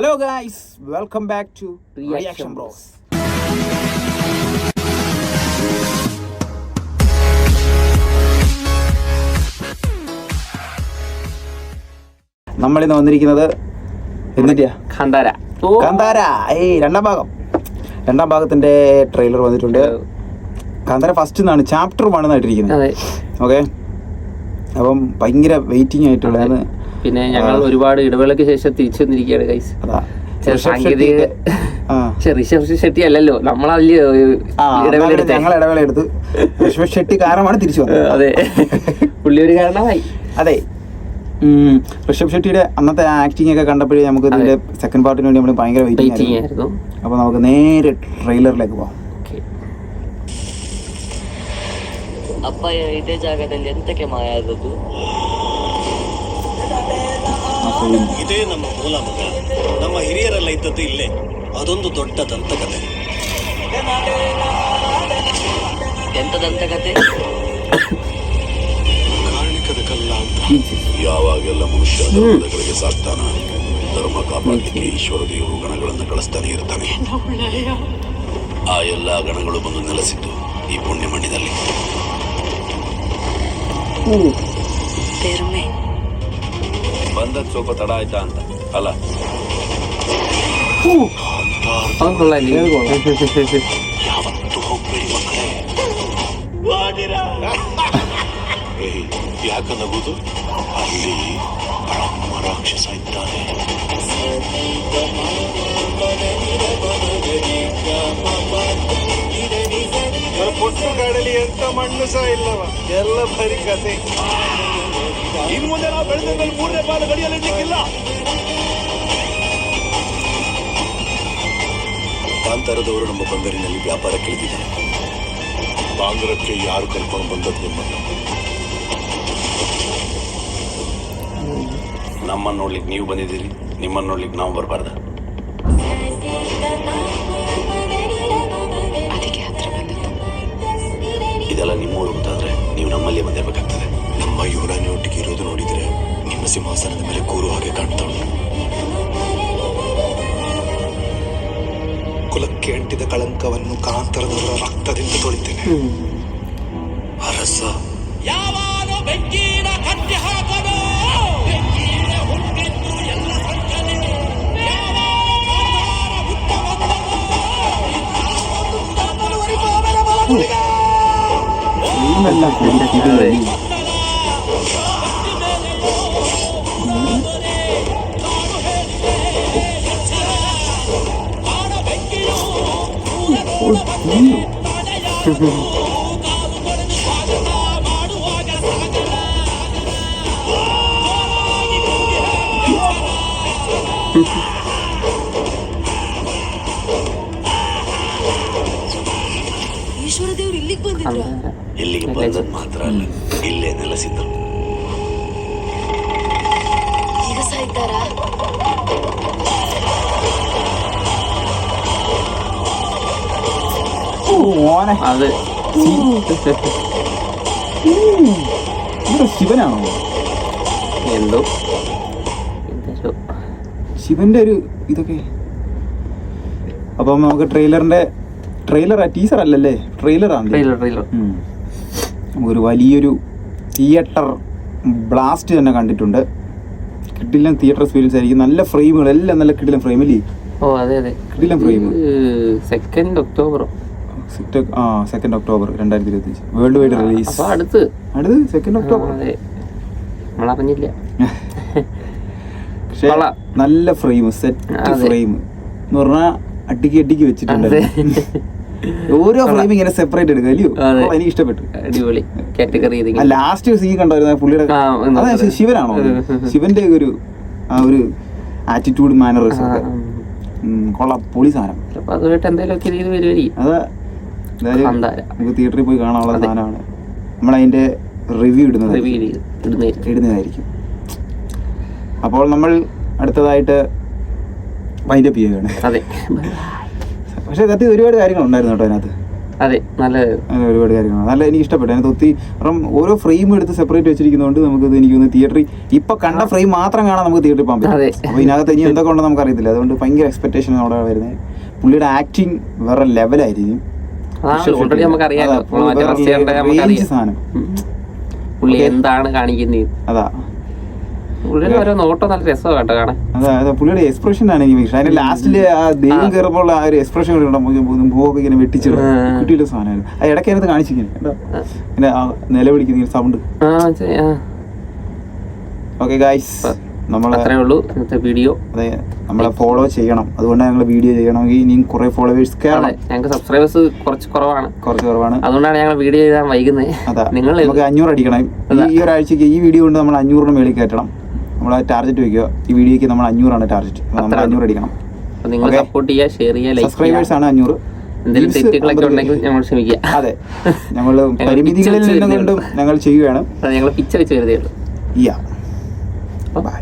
Hello guys, welcome back to Reaction Bros. നമ്മളിന്ന് വന്നിരിക്കുന്നത് എന്തിന്റെയാ? കാന്താര. രണ്ടാം ഭാഗത്തിന്റെ ട്രെയിലർ വന്നിട്ടുണ്ട്. കാന്താര ഫസ്റ്റ് എന്നാണ് ചാപ്റ്റർ 1 എന്നായിട്ടിരിക്കുന്നത്. ഓക്കെ, അപ്പം ഭയങ്കര വെയിറ്റിംഗ് ആയിട്ടുള്ളതാണ്. പിന്നെ ഞങ്ങൾ ഒരുപാട് ഇടവേളയ്ക്ക് ശേഷം തിരിച്ചു വന്നിരിക്കുകയാണ് ഗൈസ്. സാങ്കേതിക ഋഷഭ് ഷെട്ടി അല്ലല്ലോ, ഞങ്ങൾ ഇടവേള എടുത്ത് ഋഷഭ് ഷെട്ടി കാരണമാണ് തിരിച്ചു വന്നത്. അതെ, പുള്ളി ഒരു കാരണമായി. അതെ, ഋഷഭ് ഷെട്ടിയുടെ അന്നത്തെ ആക്ടിങ് ഒക്കെ കണ്ടപ്പോഴേ നമുക്ക് ഇതിന്റെ സെക്കൻഡ് പാർട്ടിന് വേണ്ടി നമ്മൾ ഭയങ്കര വെയിറ്റിംഗ് ആയിരുന്നു. അപ്പൊ നമുക്ക് നേരെ ട്രെയിലറിലേക്ക് പോവാം. ಅಪ್ಪ ಇದೇ ಜಾಗದಲ್ಲಿ ಎಂತಕ್ಕೆ ಮಾಯಾದದ್ದು? ಇದೇ ನಮ್ಮ ಮೂಲ ಮಗ. ನಮ್ಮ ಹಿರಿಯರೆಲ್ಲ ಇದ್ದದ್ದು ಇಲ್ಲೇ. ಅದೊಂದು ದೊಡ್ಡ ದಂತಕತೆ. ಎಂತ ದಂತಕತೆ? ಕಾರಣಿಕದ ಕಲ್ಲ ಅಂತ. ಯಾವಾಗೆಲ್ಲ ಮನುಷ್ಯ ಧರ್ಮಗಳಿಗೆ ಸಾಕ್ತಾನ, ಧರ್ಮ ಕಾಪಾಡಲಿಕ್ಕೆ ಈಶ್ವರ ದೇವರು ಗಣಗಳನ್ನು ಕಳಿಸ್ತಾನೆ ಇರ್ತಾನೆ. ಆ ಎಲ್ಲಾ ಗಣಗಳು ಬಂದು ನೆಲೆಸಿದ್ದು ಈ ಪುಣ್ಯ ಮಣ್ಣಿನಲ್ಲಿ. ಬಂದದ್ ಸ್ವಲ್ಪ ತಡ ಆಯ್ತಾ ಅಂತ ಅಲ್ಲ. ಯಾವತ್ತು ಹೋಗ್ಬೇಡಿ ಮಕ್ಕಳೇ. ಯಾಕ ನಗುದು? ಅಲ್ಲಿ ಬ್ರಹ್ಮ ರಾಕ್ಷಸ ಇದ್ದಾನೆ. ಪುಟ್ಟು ಕಡಲಿ ಎಂತ ಮಣ್ಣು ಸಹ ಇಲ್ಲವ, ಎಲ್ಲ ಬರೀ ಕತೆ. ಇನ್ನು ಮುಂದೆ ನಾವು ಬೆಳೆದ ಮೇಲೆ 3ನೇ ಪಾಲು ಗಡಿಯಲ್ಲಿರ್ಲಿಕ್ಕಿಲ್ಲ. ಕಾಂತಾರದವರು ನಮ್ಮ ಬಂದರಿನಲ್ಲಿ ವ್ಯಾಪಾರ ಕೇಳಿದ್ದಾರೆ. ಬಾಂಗ್ರಕ್ಕೆ ಯಾರು ಕರ್ಕೊಂಡು ಬಂದದ್ದು ನಿಮ್ಮನ್ನು? ನಮ್ಮನ್ನು ನೋಡ್ಲಿಕ್ಕೆ ನೀವು ಬಂದಿದ್ದೀರಿ, ನಿಮ್ಮನ್ನು ನೋಡ್ಲಿಕ್ಕೆ ನಾವು ಬರಬಾರ್ದ? ಇದೆಲ್ಲ ನಿಮ್ಮೂರು ಅಂತಾದ್ರೆ ನೀವು ನಮ್ಮಲ್ಲಿ ಬಂದಿರಬೇಕಾಗ್ತದೆ. ನಮ್ಮ ಯುವರಾಣಿ ಒಟ್ಟಿಗೆ ಇರೋದು ನೋಡಿದ್ರೆ ನಿಮ್ಮ ಸಿಂಹಾಸನದ ಮೇಲೆ ಕೂರು ಹಾಗೆ ಕಾಣ್ತಾ ಉಂಟು. ಕುಲಕ್ಕೆ ಅಂಟಿದ ಕಳಂಕವನ್ನು ಕಾಂತರದವರ ರಕ್ತದಿಂದ ತೊಳಿತೇನೆ. ಅರಸ ಯಾವಾನು ಬೆಂಕಿನ ಕಟ್ಟಿ ಹಾಕಲು ಈಶ್ವರ ದೇವರು ಇಲ್ಲಿಗೆ ಬಂದಿದ್ರು. ಇಲ್ಲಿಗೆ ಬಂದದ್ದು ಮಾತ್ರ ಅಲ್ಲ, ಇಲ್ಲೇ ನೆಲೆಸಿದ್ದರು. ಈಗ ಸಾಯ್ತಾರಾ? ശിവനാണോ എന്തോ ശിവന്റെ ഒരു ഇതൊക്കെ. അപ്പം നമുക്ക് ടീസർ അല്ലല്ലേ, ട്രെയിലറാണ്. നമുക്കൊരു വലിയൊരു തിയേറ്റർ ബ്ലാസ്റ്റ് തന്നെ കണ്ടിട്ടുണ്ട്. കിടിലൻ തിയേറ്റർ എക്സ്പീരിയൻസ് ആയിരിക്കും. നല്ല ഫ്രെയിമുകൾ എല്ലാം നല്ല കിടിലൻ ഫ്രെയിമില്ലേ? ഓ അതെ അതെ, കിടിലൻ frame. 2 October 2025 world wide release. അടുത്ത് 2 ഒക്ടോബർ. നമ്മളറിഞ്ഞില്ല. പക്ഷേ നല്ല ഫ്രെയിം, സെറ്റ് ഫ്രെയിം എന്ന് പറഞ്ഞാൽ അടിക്കി വെച്ചിട്ടുണ്ട്. ഓരോ ഫ്രെയിം ഇങ്ങനെ സെപ്പറേറ്റ് എടുക്കുക അല്ലയോ? എനിക്ക് ഇഷ്ടപ്പെട്ടു. അടിപൊളി കാറ്റഗറി. ലാസ്റ്റ് സീൻ കണ്ടായിരുന്നു പുള്ളിയുടെ. അതെ, ശിവനാണോ? ശിവന്റെ ഒരു ആറ്റിറ്റ്യൂഡ്, മാനറിസം കൊള്ളാം, പൊളി സാധനം. അതുമായിട്ട് എന്തെങ്കിലുമൊക്കെ രീതി വരുമായിരിക്കും. അതെ, നമുക്ക് തിയേറ്ററിൽ പോയി കാണാനുള്ള സാധനമാണ്. നമ്മളതിന്റെ റിവ്യൂ ഇടുന്നതായിരിക്കും. അപ്പോൾ നമ്മൾ അടുത്തതായിട്ട് വൈൻഡപ്പ് ചെയ്യുകയാണ്. അതെ, പക്ഷെ സത്യം ഒരുപാട് കാര്യങ്ങളുണ്ടായിരുന്നു കേട്ടോ അതിനകത്ത്. അതെ നല്ലത് അങ്ങനെ ഒരുപാട് കാര്യങ്ങളാണ് നല്ല എനിക്ക് ഇഷ്ടപ്പെട്ടു. അതിനകത്ത് ഒത്തിരി കാരണം ഓരോ ഫ്രെയിം എടുത്ത് സെപ്പറേറ്റ് വെച്ചിരിക്കുന്നതുകൊണ്ട് നമുക്കത് എനിക്കൊന്ന് തിയേറ്ററിൽ ഇപ്പൊ കണ്ട ഫ്രെയിം മാത്രം കാണാൻ നമുക്ക് തിയേറ്ററിൽ പോകാൻ പറ്റും. അപ്പോൾ ഇതിനകത്ത് ഇനി എന്തൊക്കെ ഉണ്ടെന്ന് നമുക്ക് അറിയത്തില്ല. അതുകൊണ്ട് ഭയങ്കര എക്സ്പെക്ടേഷൻ അവിടെ വരുന്നത്. പുള്ളിയുടെ ആക്ടിങ് വേറെ ലെവലായിരിക്കും. ഓൾറെഡി നമുക്കറിയാം സാധനം പുള്ളി എന്താണ് കാണിക്കുന്നത്. അതാ പുള്ളിയുടെ ഓരോ നോട്ടം നല്ല രസമാണ് കേട്ടോ കാണാൻ. അതെ പുള്ളിയുടെ എക്സ്പ്രഷൻ ആണ് എനിക്ക് ഇഷ്ടം. അതിന്റെ ലാസ്റ്റില് ആ ദൈവം കയറുമ്പോൾ ആ ഒരു എക്സ്പ്രഷൻ മുഖമൊക്കെ ഇങ്ങനെ വെട്ടിച്ചിടും കിട്ടിയുള്ള സാധനമാണ്. ആ ഇടയ്ക്ക് അതിനകത്ത് കാണിച്ചിരിക്കുന്നത് കേട്ടോ ഇങ്ങനെ നിലവിളിക്കുന്ന സൗണ്ട്. ഓക്കെ ഗൈസ് അത്രേ ഉള്ളൂ ഇന്നത്തെ വീഡിയോ. അതെ നമ്മളെ ഫോളോ ചെയ്യണം. അതുകൊണ്ട് ഞങ്ങൾ വീഡിയോ ചെയ്യണമെങ്കിൽ ഇനിയും കുറെ ഫോളോവേഴ്സ് കയറണം. ഞങ്ങൾക്ക് സബ്സ്ക്രൈബേഴ്സ് കുറച്ച് കുറവാണ്. അതുകൊണ്ടാണ് ഞങ്ങൾ വീഡിയോ ചെയ്താൽ വൈകുന്നത്. അതാ നമുക്ക് 500 അടിക്കണം ഈ ഒരാഴ്ചക്ക്. ഈ വീഡിയോ കൊണ്ട് നമ്മൾ 500 മേളിൽ കയറ്റണം. നമ്മൾ ടാർഗറ്റ് വെക്കുക. ഈ വീഡിയോക്ക് നമ്മൾ 500 ടാർഗറ്റ്. നമ്മൾ 500 അടിക്കണം. നിങ്ങൾ സപ്പോർട്ട് ചെയ്യുക, ഷെയർ ചെയ്യുക, ലൈക്ക്. സബ്സ്ക്രൈബേഴ്സ് ആണ് 500. എന്തെങ്കിലും തെറ്റുകളൊക്കെ ഉണ്ടെങ്കിൽ ഞങ്ങൾ ക്ഷമിക്കുക. അതെ ഞങ്ങൾ പരിമിതികളിൽ നിന്നുകൊണ്ടും ഞങ്ങൾ ചെയ്യുകയാണ്. ഞങ്ങൾ പിച്ച വെച്ച് കരുതിയുള്ളൂ. ബൈ.